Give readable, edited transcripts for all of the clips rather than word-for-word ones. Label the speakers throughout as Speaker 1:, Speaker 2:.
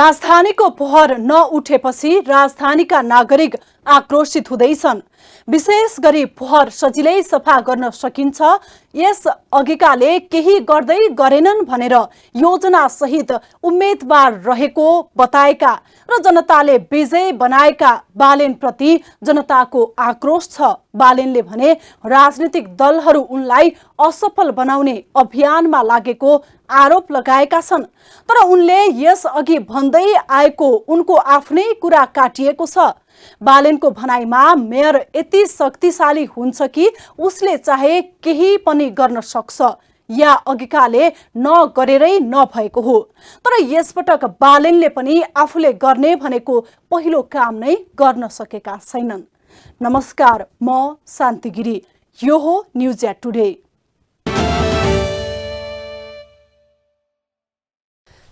Speaker 1: राजधानीको पोहर नउठेपछि राजधानीका नागरिक आक्रोशित हुँदैछन्। विशेष गरी पोहर सजिलै सफा गर्न सकिन्छ, यस अघिकाले केही गर्दै गरेनन् भनेर योजना सहित उम्मेदवार रहेको बताएका र जनताले विजय बनाएका बालेनप्रति जनताको आक्रोश छ। बालेनले भने राजनीतिक दलहरू उनलाई असफल बनाउने अभियानमा लागेको आरोप लगाएका छन्। तर उनले यस अघि भन्दै आएको उनको आफ्नै कुरा काटिएको छ। बालेनको भनाइमा मेयर यति शक्तिशाली हुन्छ कि उसले चाहे केही पनि गर्न सक्छ या अघिकाले नगरेरै नभएको हो। तर यसपटक बालेनले पनि आफूले गर्ने भनेको पहिलो काम नै गर्न सकेका छैनन्। नमस्कार, म शान्ति गिरी, यो हो न्युज एट टुडे।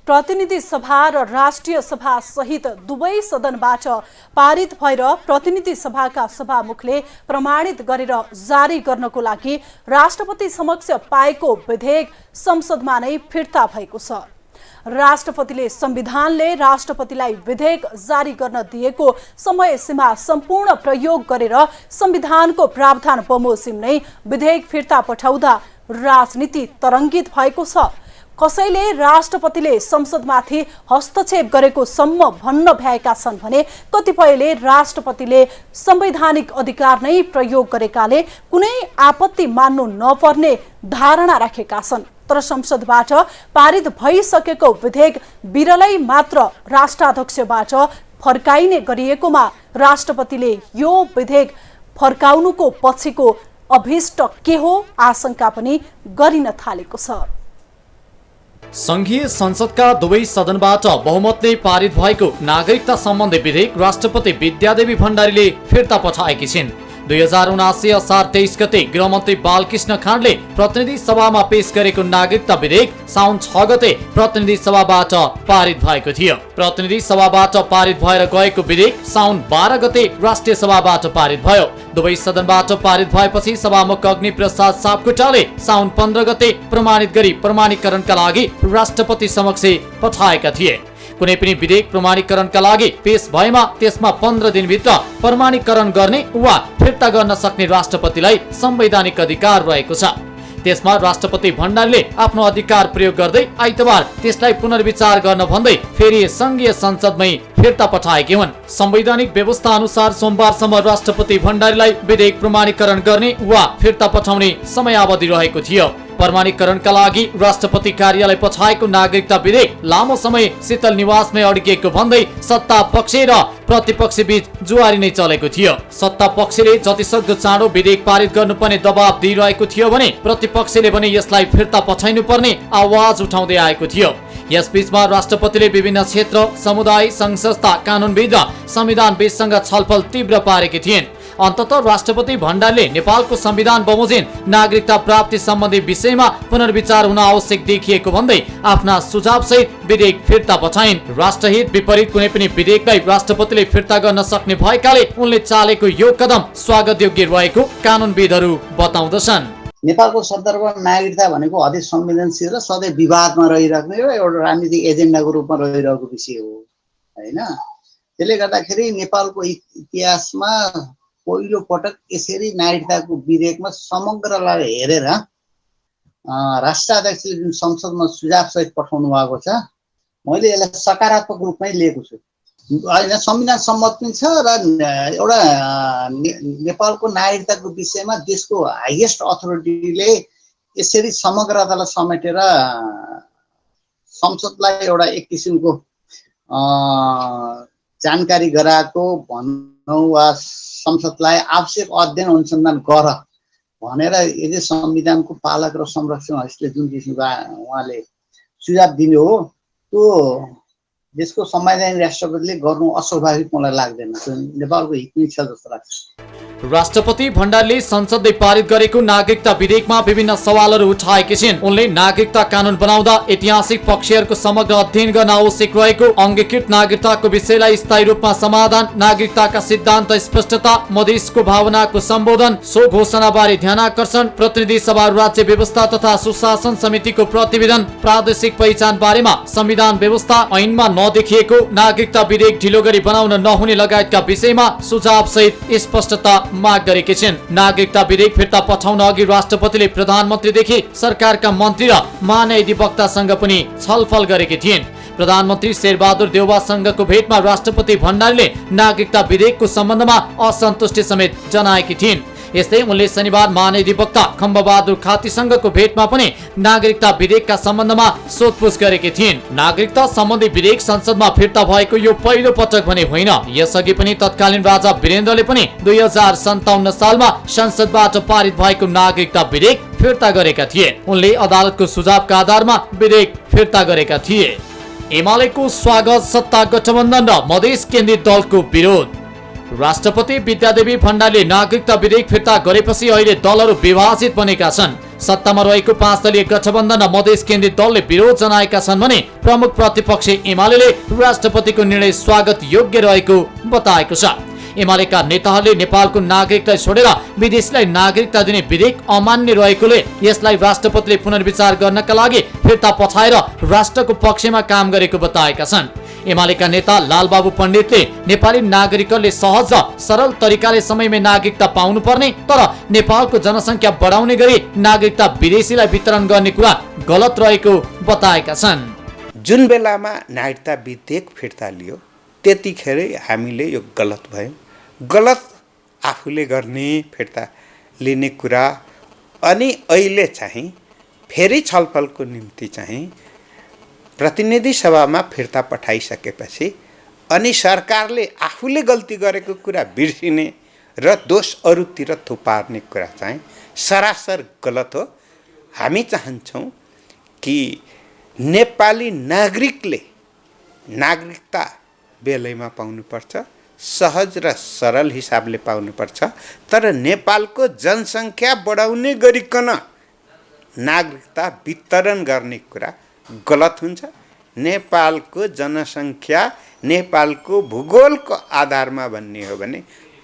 Speaker 1: प्रतिनिधि सभा र राष्ट्रिय सभा सहित दुवै सदनबाट पारित भएर प्रतिनिधि सभाका सभामुखले प्रमाणित गरेर जारी गर्नको लागि राष्ट्रपति समक्ष पाएको विधेयक संसदमा नै फिर्ता भएको छ। राष्ट्रपतिले संविधानले राष्ट्रपतिलाई विधेयक जारी गर्न दिएको समय सीमा सम्पूर्ण प्रयोग गरेर संविधानको प्रावधान बमोजिम नै विधेयक फिर्ता पठाउँदा राजनीति तरङ्गित भएको छ। कसैले राष्ट्रपतिले संसदमाथि हस्तक्षेप गरेको सम्म भन्न भएका छन् भने कतिपयले राष्ट्रपतिले संवैधानिक अधिकार नै प्रयोग गरेकाले कुनै आपत्ति मान्नु नपर्ने धारणा राखेका छन्। तर संसदबाट पारित भइसकेको विधेयक बिरलै मात्र राष्ट्राध्यक्षबाट फर्काइने गरिएकोमा राष्ट्रपतिले यो विधेयक फर्काउनुको पछिको अभिष्ट के हो आशंका पनि गरिन थालेको छ।
Speaker 2: संघीय संसदका दुवै सदनबाट बहुमतले पारित भएको नागरिकता सम्बन्धी विधेयक राष्ट्रपति विद्यादेवी भण्डारीले फिर्ता पठाएकी छिन्। 2079 असार 23 गते गृहमन्त्री बालकृष्ण खाँडले प्रतिनिधि सभामा पेश गरेको नागरिकता विधेयक साउन 6 गते प्रतिनिधि सभाबाट पारित भएको थियो। प्रतिनिधि सभाबाट पारित भएर गएको विधेयक साउन 12 गते राष्ट्रिय सभाबाट पारित भयो। दुवै सदनबाट पारित भएपछि सभामुख अग्नि प्रसाद सापकोटाले साउन 15 गते प्रमाणित गरी प्रमाणीकरणका लागि राष्ट्रपति समक्ष पठाएका थिए। कुनै पनि विधेयक प्रमाणीकरणका लागि पेश भएमा त्यसमा 15 दिनभित्र प्रमाणीकरण गर्ने वा फिर्ता गर्न सक्ने राष्ट्रपतिलाई संवैधानिक अधिकार रहेको छ। त्यसमा राष्ट्रपति भण्डारीले आफ्नो अधिकार प्रयोग गर्दै आइतबार त्यसलाई पुनर्विचार गर्न भन्दै फेरि संघीय संसदमै फिर्ता पठाएकी हुन्। संवैधानिक व्यवस्था अनुसार सोमबारसम्म राष्ट्रपति भण्डारीलाई विधेयक प्रमाणीकरण गर्ने वा फिर्ता पठाउने समयावधि रहेको थियो। प्रमाणीकरणका लागि राष्ट्रपति कार्यालय पठाएको नागरिकता विधेयक लामो समय शीतल निवासमै अड्किएको भन्दै सत्ता पक्ष र प्रतिपक्ष बीच जुवारी नै चलेको थियो। सत्ता पक्षले जतिसक्दो चाँडो विधेयक पारित गर्नुपर्ने दबाब दिइरहेको थियो भने प्रतिपक्षले भने यसलाई फिर्ता पठाइनु पर्ने आवाज उठाउँदै आएको थियो। यसबीचमा राष्ट्रपतिले विभिन्न क्षेत्र, समुदाय, संघ संस्था, कानुनविद र संविधानविदसँग छलफल तीव्र पारेकी थिइन्। अन्ततः राष्ट्रपति भण्डारीले नेपालको संविधान बमोजिम नागरिकता प्राप्ति सम्बन्धी विषयमा पुनर्विचार हुन आवश्यक देखिएको भन्दै आफ्ना सुझाव सहित विधेयक फिर्ता पठाइन्। राष्ट्रहित विपरीत कुनै पनि विधेयकलाई राष्ट्रपतिले फिर्ता गर्न सक्ने भएकाले उनले चालेको यो कदम स्वागत योग्य रहेको कानुनविदहरू बताउँदछन्।
Speaker 3: नेपालको सन्दर्भमा नागरिकता भनेको अति संवेदनशील र सधैँ विवादमा रहिराख्ने र एउटा राजनीतिक एजेन्डाको रूपमा रहिरहेको विषय हो हैन। त्यसले गर्दाखेरि नेपालको इतिहासमा पहिलो पटक यसरी नागरिकताको विधेयकमा समग्रलाई हेरेर राष्ट्राध्यक्षले जुन संसदमा सुझाव सहित पठाउनु भएको छ, मैले यसलाई सकारात्मक रूपमै लिएको छु। होइन, संविधान सम्मत पनि छ र एउटा नेपालको नागरिकताको विषयमा देशको हाइएस्ट अथोरिटीले यसरी समग्रतालाई समेटेर संसदलाई एउटा एक किसिमको जानकारी गराएको भनौँ वा संसदलाई आवश्यक अध्ययन अनुसन्धान गर भनेर यदि संविधानको पालक र संरक्षक हैसियतले जुन किसिमको उहाँले सुझाव दिने हो त्यो देशको संवैधानिक राष्ट्रपतिले गर्नु अस्वाभाविक मलाई लाग्दैन। नेपालको हित नै छ जस्तो लाग्छ।
Speaker 2: राष्ट्रपति भण्डारीले संसदले पारित गरेको नागरिकता विधेयकमा विभिन्न सवालहरू उठाएकी छिन्। उनले नागरिकता कानून बनाउँदा ऐतिहासिक पक्षहरूको समग्र अध्ययन गर्न आवश्यक रहेको, अंगीकृत नागरिकताको विषयलाई स्थायी रूपमा समाधान, नागरिकताका सिद्धान्त स्पष्टता, मधेसको भावनाको सम्बोधन, सो घोषणाबारे ध्यानाकर्षण, प्रतिनिधि सभा राज्य व्यवस्था तथा सुशासन समितिको प्रतिवेदन, प्रादेशिक पहिचान बारेमा संविधान व्यवस्था, ऐनमा नदेखिएको नागरिकता विधेयक ढिलो गरी बनाउन नहुने लगायतका विषयमा सुझाव सहित स्पष्टता माग गरेकी छिन्। नागरिकता विधेयक फिर्ता पठाउन अघि राष्ट्रपतिले प्रधानमन्त्रीदेखि सरकारका मन्त्री र महाधिवक्तासँग पनि छलफल गरेकी थिइन्। प्रधानमन्त्री शेरबहादुर देउवासँगको भेटमा राष्ट्रपति भण्डारीले नागरिकता विधेयकको सम्बन्धमा असन्तुष्टि समेत जनाएकी थिइन्। यस्तै उनले शनिबार महाधिवक्ता खम्बबहादुर खातीसँगको भेटमा पनि नागरिकता विधेयकका सम्बन्धमा सोधपुछ गरेकी थिइन्। नागरिकता सम्बन्धी विधेयक संसदमा फिर्ता भएको यो पहिलो पटक भने होइन। यसअघि पनि तत्कालीन राजा वीरेन्द्रले पनि 2057 सालमा संसदबाट पारित भएको नागरिकता विधेयक फिर्ता गरेका थिए। उनले अदालतको सुझावका आधारमा विधेयक फिर्ता गरेका थिए। एमालेको स्वागत, सत्ता गठबन्धन र मधेस केन्द्रित दलको विरोध। राष्ट्रपति विद्यादेवी भण्डारीले नागरिकता विधेयक फिर्ता गरेपछि अहिले दलहरू विभाजित बनेका छन्। सत्तामा रहेको 5 दलीय गठबन्धन र मधेस केन्द्रित दलले विरोध जनाएका छन् भने प्रमुख प्रतिपक्षी एमाले राष्ट्रपतिको निर्णय स्वागत योग्य रहेको बताएको छ। एमालेका नेताहरूले नेपालको नागरिकलाई छोडेर विदेशीलाई नागरिकता दिने विधेयक अमान्य रहेकोले यसलाई राष्ट्रपतिले पुनर्विचार गर्नका लागि फिर्ता पठाएर राष्ट्रको पक्षमा काम गरेको बताएका छन्। एमालेका नेता लालबाबु पण्डितले नेपाली नागरिकहरूले सहज र सरल तरिकाले समयमै नागरिकता पाउनुपर्ने, तर नेपालको जनसङ्ख्या बढाउने गरी नागरिकता विदेशीलाई वितरण गर्ने कुरा गलत रहेको बताएका छन्।
Speaker 4: जुन बेलामा नागरिकता विधेयक फिर्ता लियो त्यतिखेरै हामीले यो गलत भयो, गलत आफूले गर्ने फिर्ता लिने कुरा। अनि अहिले चाहिँ फेरि छलफलको निम्ति चाहिँ प्रतिनिधि सभामा फिर्ता पठाइसकेपछि अनि सरकारले आफूले गल्ती गरेको कुरा बिर्सिने र दोष अरूतिर थुपार्ने कुरा चाहिँ सरासर गलत हो। हामी चाहन्छौँ कि नेपाली नागरिकले नागरिकता बेलैमा पाउनुपर्छ, सहज र सरल हिसाबले पाउनुपर्छ। तर नेपालको जनसङ्ख्या बढाउने गरिकन नागरिकता वितरण गर्ने कुरा गलत हुन्छ। नेपालको जनसङ्ख्या नेपालको भूगोलको आधारमा भन्ने हो भने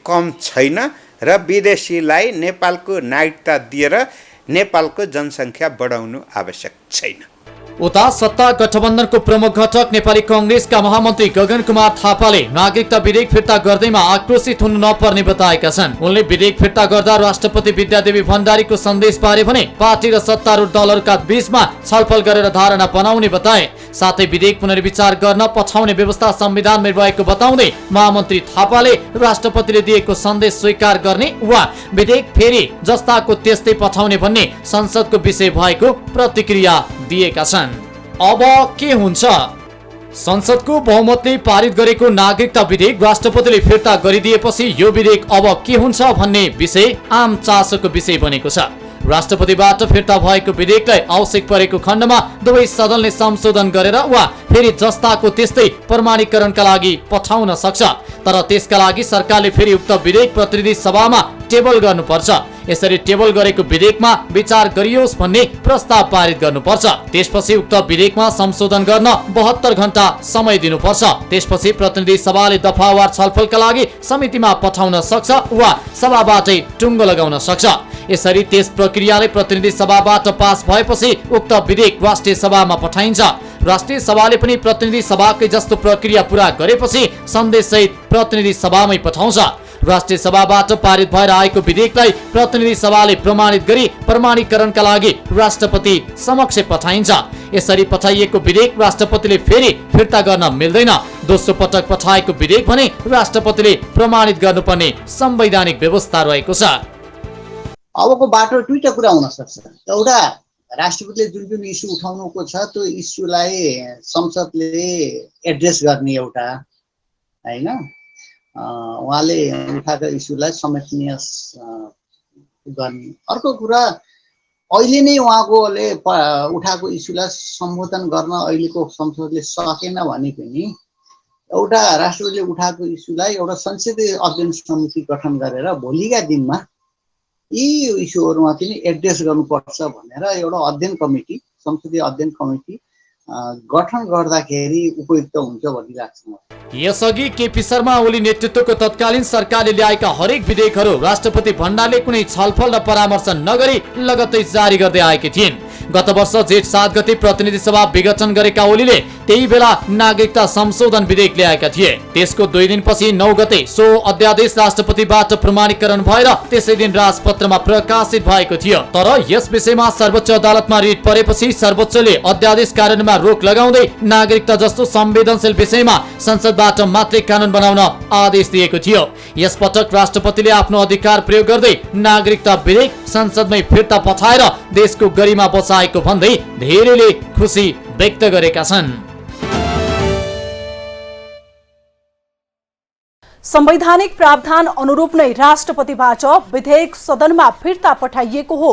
Speaker 4: कम छैन र विदेशीलाई नेपालको नागरिकता दिएर नेपालको जनसङ्ख्या बढाउनु आवश्यक छैन।
Speaker 2: उता सत्ता गठबन्धनको प्रमुख घटक नेपाली कांग्रेसका महामन्त्री गगन कुमार थापाले नागरिकता विधेयक फिर्ता गर्दैमा आक्रोशित हुनु नपर्ने बताएका छन्। उनले विधेयक फिर्ता गर्दा राष्ट्रपति विद्यादेवी भण्डारीको सन्देश बारे भने पार्टी र सत्तारूढ दलहरूका बीचमा छलफल गरेर धारणा बनाउने बताए। साथै विधेयक पुनर्विचार गर्न पठाउने व्यवस्था संविधानमै रहेको बताउँदै महामन्त्री थापाले राष्ट्रपतिले दिएको सन्देश स्वीकार गर्ने वा विधेयक फेरि जस्ताको त्यस्तै पठाउने भन्ने संसदको विषय भएको प्रतिक्रिया दिएका छन्। अब के हुन्छ? संसदको बहुमतले पारित गरेको नागरिकता विधेयक राष्ट्रपतिले फिर्ता गरिदिएपछि यो विधेयक अब के हुन्छ भन्ने विषय आम चासोको विषय बनेको छ। राष्ट्रपतिबाट फिर्ता भएको विधेयकलाई आवश्यक परेको खण्डमा दुवै सदनले संशोधन गरेर वा फेरि जस्ताको त्यस्तै प्रमाणीकरणका लागि पठाउन सक्छ। तर त्यसका लागि सरकारले फेरि उक्त विधेयक प्रतिनिधि सभामा टेबल गर्नुपर्छ। यसरी टेबल गरेको विधेयकमा विचार गरियोस् भन्ने प्रस्ताव पारित गर्नुपर्छ। त्यसपछि उक्त विधेयकमा संशोधन गर्न 72 घण्टा समय दिनुपर्छ। त्यसपछि प्रतिनिधि सभाले दफावार छलफलका लागि समितिमा पठाउन सक्छ वा सभाबाटै टुङ्गो लगाउन सक्छ। यसरी त्यस प्रक्रियाले प्रतिनिधि सभाबाट पास भएपछि उक्त विधेयक राष्ट्रिय सभामा पठाइन्छ। राष्ट्रिय सभाले पनि प्रतिनिधि सभाकै जस्तो प्रक्रिया पूरा गरेपछि सन्देश सहित प्रतिनिधि सभामै पठाउँछ। राष्ट्रिय सभाबाट पारित भएर आएको विधेयकलाई प्रतिनिधि सभाले प्रमाणित गरी प्रमाणीकरणका लागि राष्ट्रपति समक्ष पठाइन्छ। यसरी पठाइएको विधेयक राष्ट्रपतिले फेरि फिर्ता गर्न मिल्दैन। दोस्रो पटक पठाएको विधेयक भने राष्ट्रपतिले प्रमाणित गर्नुपर्ने संवैधानिक व्यवस्था रहेको छ।
Speaker 3: अबको बाटो दुईटा कुरा हुन सक्छ। एउटा, राष्ट्रपतिले जुन जुन इस्यु उठाउनुको छ त्यो इस्युलाई संसदले एड्रेस गर्ने एउटा हैन, उहाँले उठाएको इस्युलाई समेट्ने गर्ने। अर्को कुरा, अहिले नै उहाँकोले उठाएको इस्युलाई सम्बोधन गर्न अहिलेको संसदले सकेन भने पनि एउटा राष्ट्रपतिले उठाएको इस्युलाई एउटा संसदीय अध्ययन समिति गठन गरेर भोलिका दिनमा यी इस्युहरूमा पनि एड्रेस गर्नुपर्छ भनेर एउटा अध्ययन कमिटी, संसदीय अध्ययन कमिटी गठन गर्दाखेरि उपयुक्त हुन्छ भन्ने लाग्छ मलाई।
Speaker 2: यसअघि केपी शर्मा ओली नेतृत्वको तत्कालीन सरकारले ल्याएका हरेक विधेयकहरू राष्ट्रपति भण्डारले कुनै छलफल र परामर्श नगरी लगत्तै जारी गर्दै आएकी थिइन्। गत वर्ष जेठ 7 गते प्रतिनिधि सभा विघटन गरेका ओलीले त्यही बेला नागरिकता संशोधन विधेयक ल्याएका थिए। त्यसको 2 दिनपछि 9 गते सो अध्यादेश राष्ट्रपतिबाट प्रमाणीकरण भएर त्यसै दिन राजपत्रमा प्रकाशित भएको थियो। तर यस विषयमा सर्वोच्च अदालतमा रिट परेपछि सर्वोच्चले अध्यादेश कार्यान्वयनमा रोक लगाउँदै नागरिकता जस्तो संवेदनशील विषयमा संसदबाट मात्रै कानून बनाउन आदेश दिएको थियो। यसपटक राष्ट्रपतिले आफ्नो अधिकार प्रयोग गर्दै नागरिकता विधेयक संसदमै फिर्ता पठाएर देशको गरिमा बचाएको भन्दै धेरैले खुसी व्यक्त गरेका छन्।
Speaker 1: संवैधानिक प्रावधान अनुरूप नै राष्ट्रपतिबाट विधेयक सदनमा फिर्ता पठाइएको हो।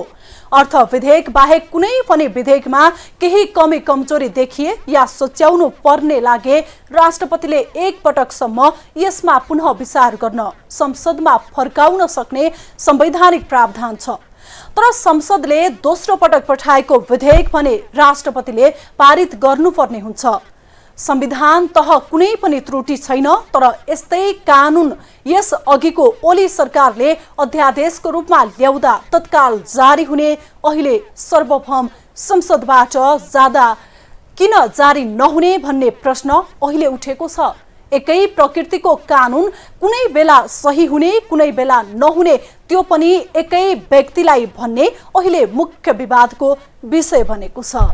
Speaker 1: अर्थ विधेयक बाहेक कुनै पनि विधेयकमा केही कमी कमजोरी देखिए या सच्याउनु पर्ने लागे राष्ट्रपतिले एक पटकसम्म यसमा पुनः विचार गर्न संसदमा फर्काउन सक्ने संवैधानिक प्रावधान छ। तर संसदले दोस्रो पटक पठाएको विधेयक भने राष्ट्रपतिले पारित गर्नुपर्ने हुन्छ। संविधान तह कुनै पनि त्रुटि छैन, तर यस्तै कानून यस अघिको ओली सरकारले अध्यादेशको रूपमा ल्याउँदा तत्काल जारी हुने अहिले सार्वभौम संसदबाट ज्यादा किन जारी नहुने भन्ने प्रश्न अहिले उठेको छ। एकै प्रकृतिको कानून कुनै बेला सही हुने कुनै बेला नहुने त्यो पनि एकै व्यक्तिलाई भन्ने अहिले मुख्य विवादको विषय बनेको छ।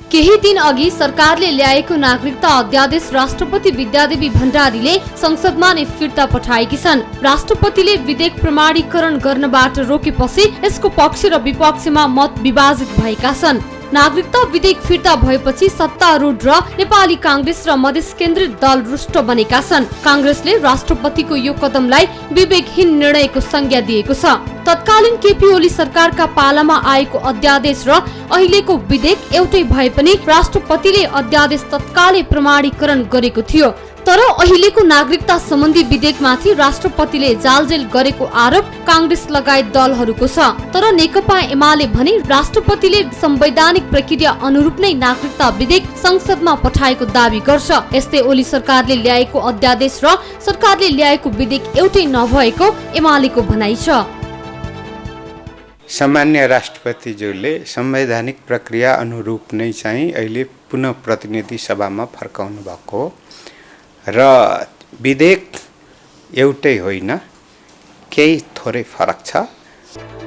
Speaker 5: केही दिन अघि सरकारले ल्याएको नागरिकता अध्यादेश राष्ट्रपति विद्यादेवी भण्डारीले संसदमा नै फिर्ता पठाएकी छन्। राष्ट्रपतिले विधेयक प्रमाणीकरण गर्नबाट रोकेपछि यसको पक्ष र विपक्षमा मत विभाजित भएका छन्। नागरिकता विधेयक फिर्ता भएपछि सत्तारूढ र नेपाली कांग्रेस र मधेस केन्द्रित दल रुष्ट बनेका छन्। कांग्रेसले राष्ट्रपतिको यो कदमलाई विवेकहीन निर्णयको संज्ञा दिएको छ। तत्कालीन केपी ओली सरकारका पालामा आएको अध्यादेश र अहिलेको विधेयक एउटै भए पनि राष्ट्रपतिले अध्यादेश तत्कालै प्रमाणीकरण गरेको थियो। तर अहिलेको नागरिकता सम्बन्धी विधेयकमाथि राष्ट्रपतिले जालजेल गरेको आरोप कांग्रेस लगायत दलहरूको छ। तर नेकपा एमाले भने राष्ट्रपतिले संवैधानिक प्रक्रिया अनुरूप नै नागरिकता विधेयक संसदमा पठाएको दावी गर्छ। यस्तै ओली सरकारले ल्याएको अध्यादेश र सरकारले ल्याएको विधेयक एउटै नभएको एमालेको भनाइ छ।
Speaker 4: सामान्य राष्ट्रपतिज्यूले संवैधानिक प्रक्रिया अनुरूप नै चाहिँ अहिले पुनः प्रतिनिधि सभामा फर्काउनु भएको र विधेयक एउटै होइन, केही थोरै फरक छ।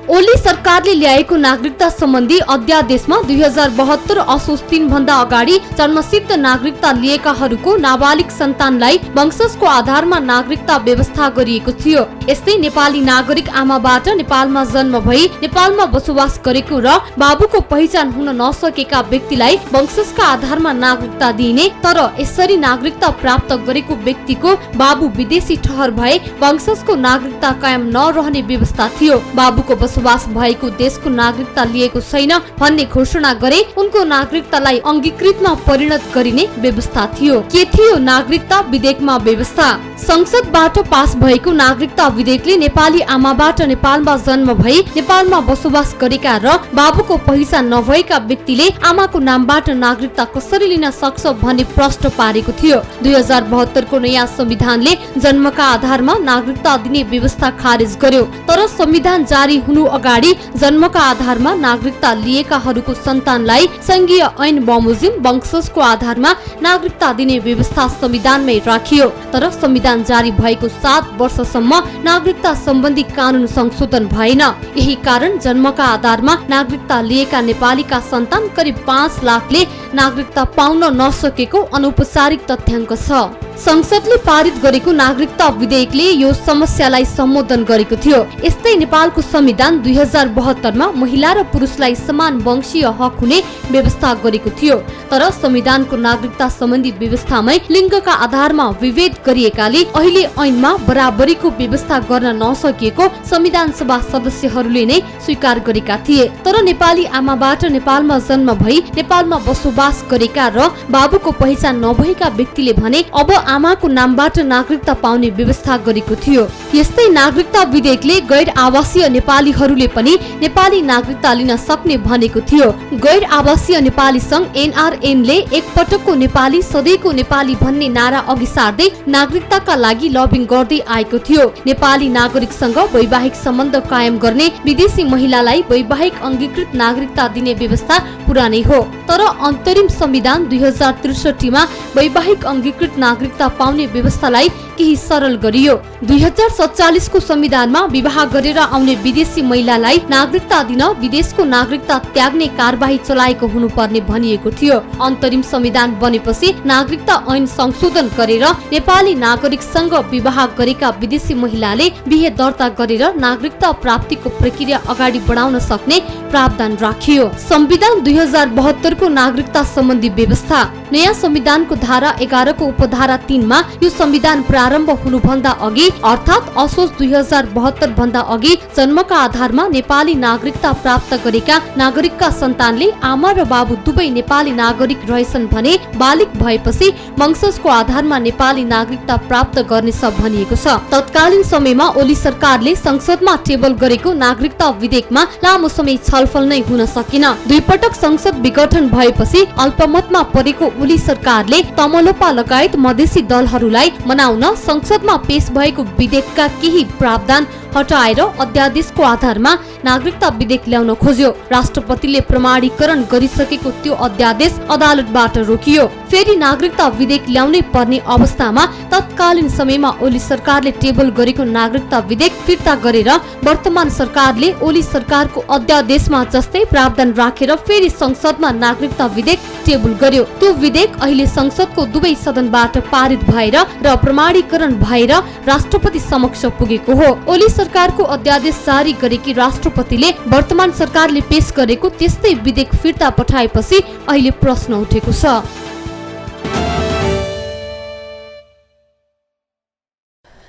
Speaker 5: ओली सरकारले ल्याएको नागरिकता सम्बन्धी अध्यादेशमा 2072 असोज 3 भन्दा अगाडि जन्मसिद्ध नागरिकता लिएकाहरूको नाबालिग सन्तानलाई वंशजको आधारमा नागरिकता व्यवस्था गरिएको थियो। यस्तै नेपाली नागरिक आमाबाट नेपालमा जन्म भई नेपालमा बसोबास गरेको र बाबुको पहिचान हुन नसकेका व्यक्तिलाई वंशजका आधारमा नागरिकता दिइने, तर यसरी नागरिकता प्राप्त गरेको व्यक्तिको बाबु विदेशी ठहर भए वंशजको नागरिकता कायम नरहने व्यवस्था थियो। बाबुको बसोबास भएको देशको नागरिकता लिएको छैन भन्ने घोषणा गरे उनको नागरिकतालाई अंगीकृतमा परिणत गरिने व्यवस्था थियो। के थियो नागरिकता विधेयकमा व्यवस्था? संसदबाट पास भएको नागरिकता विधेयकले नेपाली आमाबाट नेपालमा जन्म भई नेपालमा बसोबास गरेका र बाबुको पहिचान नभएका व्यक्तिले आमाको नामबाट नागरिकता कसरी लिन सक्छ भन्ने प्रश्न पारेको थियो। 2072 को नयाँ संविधानले जन्मका आधारमा नागरिकता दिने व्यवस्था खारेज गर्यो। तर संविधान जारी हुनु अगाडि जन्मका आधारमा नागरिकता लिएकाहरूको सन्तानलाई संघीय ऐन बमोजिम वंशजको आधारमा नागरिकता दिने व्यवस्था संविधानमै राखियो। तर संविधान जारी भएको 7 वर्षसम्म नागरिकता सम्बन्धी कानून संशोधन भएन। यही कारण जन्मका आधारमा नागरिकता लिएका नेपालीका सन्तान करिब 5 लाखले नागरिकता पाउन नसकेको अनौपचारिक तथ्याङ्क छ। संसदले पारित गरेको नागरिकता विधेयकले यो समस्यालाई सम्बोधन गरेको थियो। यस्तै नेपालको संविधान 2072 मा महिला र पुरुषलाई समान वंशीय हक हुने व्यवस्था गरेको थियो। तर संविधानको नागरिकता सम्बन्धी व्यवस्थामै लिङ्गका आधारमा विभेद गरिएकाले अहिले ऐनमा बराबरीको व्यवस्था गर्न नसकिएको संविधान सभा सदस्यहरूले नै स्वीकार गरेका थिए। तर नेपाली आमाबाट नेपालमा जन्म भई नेपालमा बसोबास गरेका र बाबुको पहिचान नभएका व्यक्तिले भने अब आमाको नामबाट नागरिकता पाउने व्यवस्था गरेको थियो। यस्तै नागरिकता विधेयकले गैर आवासीय नेपालीहरूले पनि नेपाली नागरिकता लिन सक्ने भनेको थियो। गैर आवासीय नेपाली संघ एनआरएनले एकपटकको नेपाली सधैँको नेपाली भन्ने नारा अघि सार्दै नागरिकताका लागि लबिङ गर्दै आएको थियो। नेपाली नागरिकसँग वैवाहिक सम्बन्ध कायम गर्ने विदेशी महिलालाई वैवाहिक अंगीकृत नागरिकता दिने व्यवस्था पुरानै हो, तर अन्तरिम संविधान 2063 मा वैवाहिक अंगीकृत नागरिकता पाउने व्यवस्थालाई केही सरल गरियो। 2047 को संविधानमा विवाह गरेर आउने विदेशी महिलालाई नागरिकता दिन विदेशको नागरिकता त्याग्ने कारबाही चलाएको हुनुपर्ने भनिएको थियो। अन्तरिम संविधान बनेपछि नागरिकता ऐन संशोधन गरेर नेपाली नागरिकसँग विवाह गरेका विदेशी महिलाले बिहे दर्ता गरेर नागरिकता प्राप्तिको प्रक्रिया अगाडि बढाउन सक्ने प्रावधान राखियो। संविधान 2072 को नागरिकता सम्बन्धी व्यवस्था। नयाँ संविधानको धारा 11 को उपधारा 3 मा यो संविधान प्रारम्भ हुनुभन्दा अघि अर्थात् असोज 2072 भन्दा अघि जन्मका आधारमा नेपाली नागरिकता प्राप्त गरेका नागरिकका सन्तानले आमा र बाबु दुवै नेपाली नागरिक रहेछन् भने बालिक भएपछि वंशजको आधारमा नेपाली नागरिकता प्राप्त गर्नेछ भनिएको छ। तत्कालीन समयमा ओली सरकारले संसदमा टेबल गरेको नागरिकता विधेयकमा लामो समय छलफल नै हुन सकेन। दुई पटक संसद विघटन भएपछि अल्पमतमा परेको ओली सरकारले तमलोपा लगायत मधेसी दलहरूलाई मनाउन संसदमा पेश भएको विधेयकका केही प्रावधान हटाएर अध्यादेशको आधारमा नागरिकता विधेयक ल्याउन खोज्यो। राष्ट्रपतिले प्रमाणीकरण गरिसकेको त्यो अध्यादेश अदालतबाट रोकियो। फेरि नागरिकता विधेयक ल्याउनै पर्ने अवस्थामा तत्कालीन समयमा ओली सरकारले टेबल गरेको नागरिकता विधेयक फिर्ता गरेर वर्तमान सरकारले ओली सरकारको अध्यादेशमा जस्तै प्रावधान राखेर फेरि संसदमा नागरिकता विधेयक टेबल गर्यो। त्यो विधेयक अहिले संसदको दुवै सदनबाट पारित भएर र प्रमाणीकरण भएर राष्ट्रपति समक्ष पुगेको हो। ओली सरकारको अध्यादेश जारी गरेकी राष्ट्रपतिले वर्तमान सरकारले पेश गरेको त्यस्तै विधेयक फिर्ता पठाएपछि अहिले प्रश्न उठेको छ।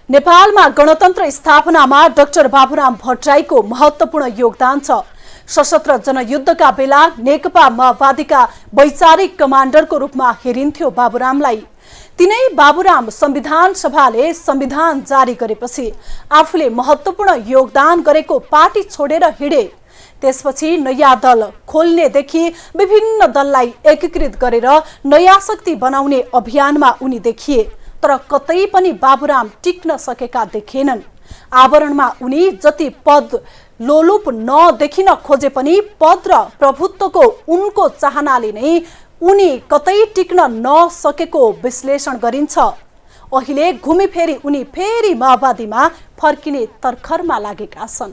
Speaker 1: नेपालमा गणतन्त्र स्थापनामा डाक्टर बाबुराम भट्टराईको महत्वपूर्ण योगदान छ। सशस्त्र जनयुद्धका बेला नेकपा माओवादीका वैचारिक कमान्डरको रूपमा हेरिन्थ्यो बाबुरामलाई। तिनै बाबुराम संविधान सभाले संविधान जारी गरेपछि आफूले महत्वपूर्ण योगदान गरेको पार्टी छोडेर हिँडे। त्यसपछि नयाँ दल खोल्नेदेखि विभिन्न दललाई एकीकृत गरेर नयाँ शक्ति बनाउने अभियानमा उनी देखिए, तर कतै पनि बाबुराम टिक्न सकेका देखेनन्। आवरणमा उनी जति पद लोलुप नदेखिन खोजे पनि पद र प्रभुत्वको उनको चाहनाले नै उनी कतै टिक्न नसकेको विश्लेषण गरिन्छ। अहिले घुमिफेरी उनी फेरि माओवादीमा फर्किने तर्खरमा लागेका छन्।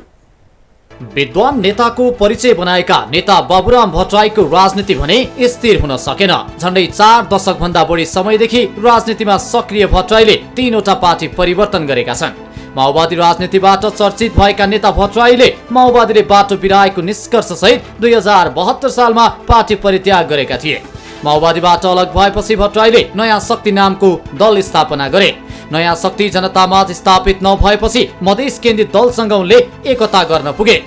Speaker 2: विद्वान नेताको परिचय बनाएका नेता बाबुराम भट्टराईको राजनीति भने स्थिर हुन सकेन। झण्डै 4 दशक भन्दा बढी समयदेखि राजनीतिमा सक्रिय भट्टराईले 3वटा पार्टी परिवर्तन गरेका छन्। माओवादी राजनीतिबाट चर्चित भएका नेता भट्टराईले माओवादीले बाटो बिराएको निष्कर्ष सहित 2072 सालमा पार्टी परित्याग गरेका थिए। माओवादीबाट अलग भएपछि भट्टराईले नयाँ शक्ति नामको दल स्थापना गरे। नयाँ शक्ति जनतामाझ स्थापित नभएपछि मधेस केन्द्रित दलसँग उनले एकता गर्न पुगे।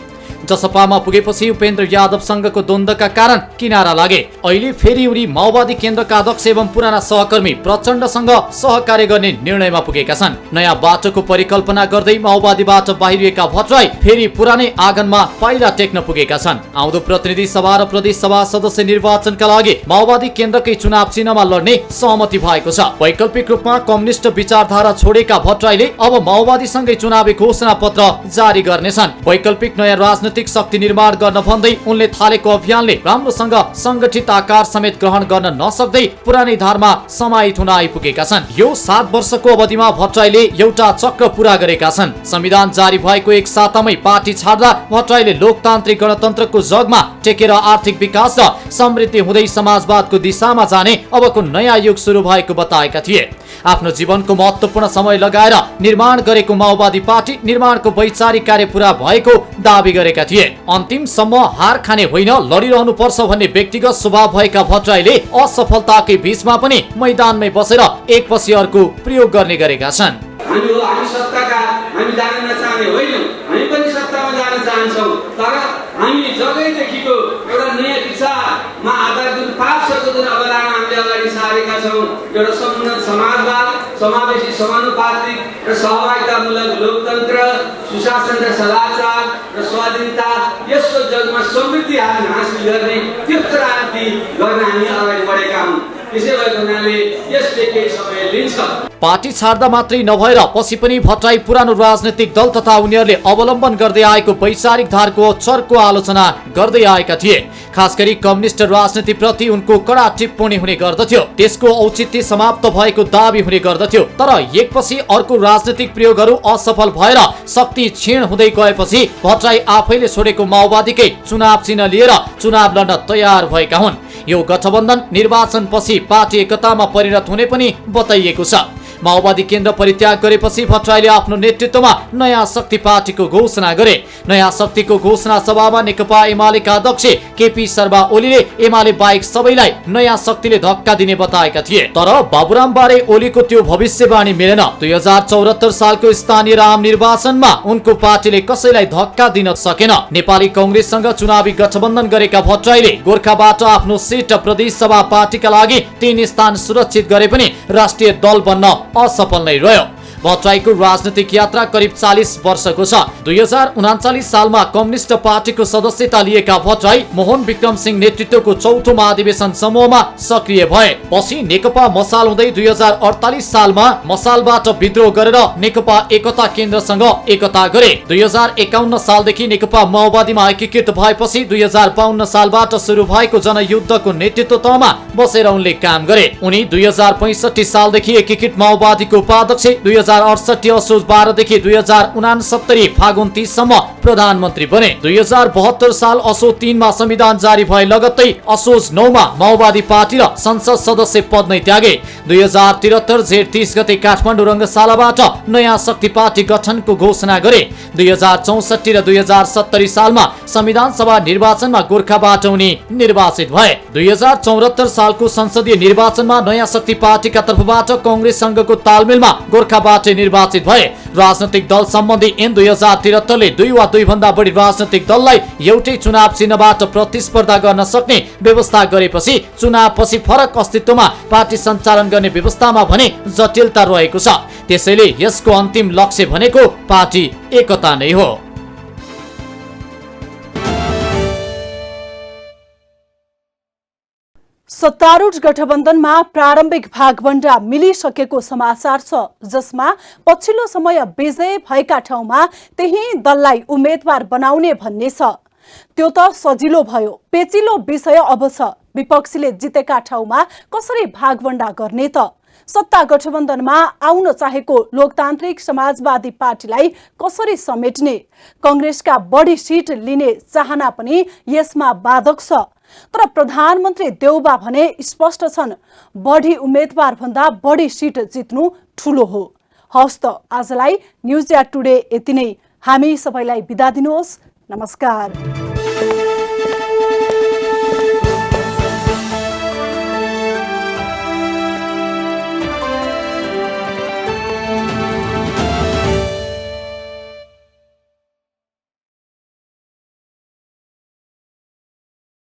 Speaker 2: जसपामा पुगेपछि उपेन्द्र यादवसँगको द्वन्द्वका कारण किनारा लागे। अहिले फेरि उनी माओवादी केन्द्रका अध्यक्ष एवं पुराना सहकर्मी प्रचण्डसँग सहकार्य गर्ने निर्णयमा पुगेका छन्। नयाँ बाटोको परिकल्पना गर्दै माओवादीबाट बाहिरिएका भट्टराई फेरि पुरानै आँगनमा पाइला टेक्न पुगेका छन्। आउँदो प्रतिनिधि सभा र प्रदेश सभा सदस्य निर्वाचनका लागि माओवादी केन्द्रकै चुनाव चिन्हमा लड्ने सहमति भएको छ। वैकल्पिक रूपमा कम्युनिस्ट विचारधारा छोडेका भट्टराईले अब माओवादीसँगै चुनावी घोषणा पत्र जारी गर्नेछन्। वैकल्पिक नयाँ राजनीतिक शक्ति निर्माण गर्न भन्दै उनले थालेको अभियानले राम्रोसँग संगठित आकार समेत ग्रहण गर्न नसक्दै पुरानै धारमा समाहित हुन आइपुगेका छन्। यो 7 वर्षको अवधिमा भट्टराईले एउटा चक्र पूरा गरेका छन्। संविधान जारी भएको 1 सातामै पार्टी छाड्दा भट्टराईले लोकतान्त्रिक गणतन्त्रको जगमा टेकेर आर्थिक विकास र समृद्धि हुँदै समाजवादको दिशामा जाने अबको नयाँ युग सुरु भएको बताएका थिए। आफ्नो जीवनको महत्वपूर्ण समय लगाएर निर्माण गरेको माओवादी पार्टी निर्माणको वैचारिक कार्य पूरा भएको दावी गरेका थिए। अन्तिमसम्म हार खाने होइन, लडिरहनु पर्छ भन्ने व्यक्तिगत स्वभाव भएका भट्टराईले असफलताकै बीचमा पनि मैदानमै बसेर एकपछि अर्को प्रयोग गर्ने गरेका छन्।
Speaker 6: हामी सत्ताका हामी जान नचाहने होइनौँ, हामी पनि सत्तामा जान चाहन्छौँ, तर हामी जगैदेखिको एउटा नयाँ दिशामा आधारित 5 वर्षको जुन अवधारणा हामीले अगाडि सारेका छौँ, एउटा समुन्नत समाजवाद, समावेशी समानुपातिक र सहभागितामूलक लोकतन्त्र, सुशासन र सदाचार र स्वाधीनता, यसको जगमा समृद्धि हामी हासिल गर्ने त्यो क्रान्ति गर्न हामी अगाडि बढेका हौँ। त्यसै भएको हुनाले यसले केही समय लिन्छ।
Speaker 2: पार्टी छाड्दा मात्रै नभएर पछि पनि भट्टराई पुरानो राजनीतिक दल तथा उनीहरूले अवलम्बन गर्दै आएको वैचारिक धारको चर्को आलोचना गर्दै आएका थिए। खास गरी कम्युनिस्ट राजनीतिप्रति उनको कडा टिप्पणी हुने गर्दथ्यो। त्यसको औचित्य समाप्त भएको दाबी हुने गर्दथ्यो। तर एकपछि अर्को राजनीतिक प्रयोगहरू असफल भएर शक्ति क्षीण हुँदै गएपछि भट्टराई आफैले छोडेको माओवादीकै चुनाव चिन्ह लिएर चुनाव लड्न तयार भएका हुन्। यो गठबन्धन निर्वाचनपछि पार्टी एकतामा परिणत हुने पनि बताइएको छ। माओवादी केन्द्र परित्याग गरेपछि भट्टराईले आफ्नो नेतृत्वमा नयाँ शक्ति पार्टीको घोषणा गरे। नयाँ शक्तिको घोषणा सभामा नेकपा एमालेका अध्यक्ष केपी शर्मा ओलीले एमाले बाहेक सबैलाई नयाँ शक्तिले धक्का दिने बताएका थिए। तर बाबुराम बारे ओलीको त्यो भविष्यवाणी मिलेन। 2074 सालको स्थानीय आम निर्वाचनमा उनको पार्टीले कसैलाई धक्का दिन सकेन। नेपाली कांग्रेससँग चुनावी गठबन्धन गरेका भट्टराईले गोर्खाबाट आफ्नो सिट प्रदेश सभा पार्टीका लागि 3 स्थान सुरक्षित गरे पनि राष्ट्रिय दल बन्न असफल नै रह्यो। भट्टराईको राजनीतिक यात्रा करिब 40 वर्षको छ। 2039 सालमा कम्युनिस्ट पार्टीको सदस्यता लिएका भट्टराई मोहन विक्रम सिंह नेतृत्वको चौथो महाधिवेशन समूहमा सक्रिय भए। पछि नेकपा मसाल हुँदै 2048 सालमा मसालबाट विद्रोह गरेर नेकपा एकता केन्द्रसँग एकता गरे। 2051 सालदेखि नेकपा माओवादीमा एकीकृत भएपछि 2052 सालबाट सुरु भएको जनयुद्धको नेतृत्व तहमा बसेर उनले काम गरे। उनी 2065 सालदेखि एकीकृत माओवादीको उपाध्यक्ष, 2068 असोज 12 देखि 2069 फागुन 30 सम्म प्रधानमन्त्री बने। 2072 साल असोज 3 मा संविधान जारी भए लगत्तै असोज 9 मा माओवादी पार्टी र संसद सदस्य पद नै त्यागे। 2073 जेठ 30 गते काठमाडौँ रंगशालाबाट नयाँ शक्ति पार्टी गठनको घोषणा गरे। 2064 र 2070 सालमा संविधान सभा निर्वाचनमा गोर्खाबाट उनी निर्वाचित भए। 2074 सालको संसदीय निर्वाचनमा नयाँ शक्ति पार्टीका तर्फबाट कांग्रेससँगको तालमेलमा गोर्खाबाट निर्वाचित भए। राजनैतिक दल सम्बन्धी ऐन 2073 ले 2 वा 2 भन्दा बढी राजनैतिक दललाई एउटै चुनाव चिन्हबाट प्रतिस्पर्धा गर्न सक्ने व्यवस्था गरेपछि चुनावपछि फरक अस्तित्वमा पार्टी सञ्चालन गर्ने व्यवस्थामा भने जटिलता रहेको छ। त्यसैले यसको अन्तिम लक्ष्य भनेको पार्टी एकता नै हो।
Speaker 1: सत्तारूढ गठबन्धनमा प्रारम्भिक भागभण्डा मिलिसकेको समाचार छ, जसमा पछिल्लो समय विजय भएका ठाउँमा त्यही दललाई उम्मेद्वार बनाउने भन्ने छ। त्यो त सजिलो भयो। पेचिलो विषय अब छ विपक्षीले जितेका ठाउँमा कसरी भागभण्डा गर्ने त? सत्ता गठबन्धनमा आउन चाहेको लोकतान्त्रिक समाजवादी पार्टीलाई कसरी समेट्ने? कांग्रेसका बढी सिट लिने चाहना पनि यसमा बाधक छ। तर प्रधानमन्त्री देउबा भने स्पष्ट छन्, बढी उम्मेद्वार भन्दा बढी सिट जित्नु ठूलो हो। हवस् त आजलाई न्युज या टुडे यति नै। हामी सबैलाई बिदा दिनुहोस्। नमस्कार।